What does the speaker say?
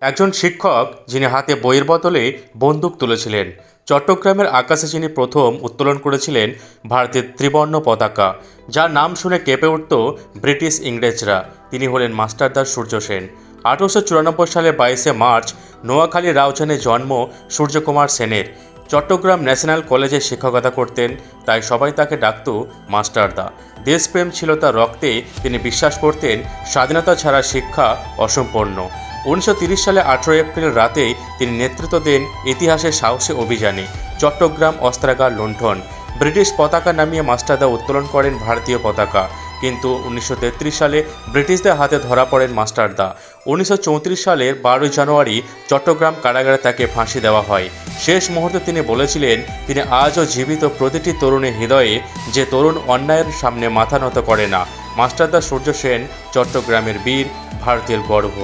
একজন শিক্ষক যিনি হাতে বইয়ের বদলে বন্দুক তুলেছিলেন। চট্টগ্রামের আকাশে যিনি প্রথম উত্তোলন করেছিলেন ভারতের ত্রিবর্ণ পতাকা, যার নাম শুনে কেঁপে উঠত ব্রিটিশ ইংরেজরা, তিনি হলেন মাস্টারদা সূর্য সেন। 1894 সালের 22শে মার্চ নোয়াখালী রাউজানে জন্ম সূর্যকুমার সেনের। চট্টগ্রাম ন্যাশনাল কলেজে শিক্ষকতা করতেন, তাই সবাই তাকে ডাকত মাস্টারদা। দেশপ্রেম ছিল তার রক্তে, তিনি বিশ্বাস করতেন স্বাধীনতা ছাড়া শিক্ষা অসম্পূর্ণ। 1930 সালে 18 এপ্রিল রাতেই তিনি নেতৃত্ব দেন ইতিহাসের সাহসী অভিযানে চট্টগ্রাম অস্ত্রাগার লুণ্ঠন। ব্রিটিশ পতাকা নামিয়ে মাস্টারদা উত্তোলন করেন ভারতীয় পতাকা, কিন্তু 1933 সালে ব্রিটিশদের হাতে ধরা পড়েন মাস্টারদা। 1934 সালের 12 জানুয়ারি চট্টগ্রাম কারাগারে তাকে ফাঁসি দেওয়া হয়। শেষ মুহূর্তে তিনি বলেছিলেন, তিনি আজও জীবিত প্রতিটি তরুণের হৃদয়ে, যে তরুণ অন্যায়ের সামনে মাথা নত করে না। মাস্টারদা সূর্য সেন চট্টগ্রামের বীর, ভারতের গর্ব।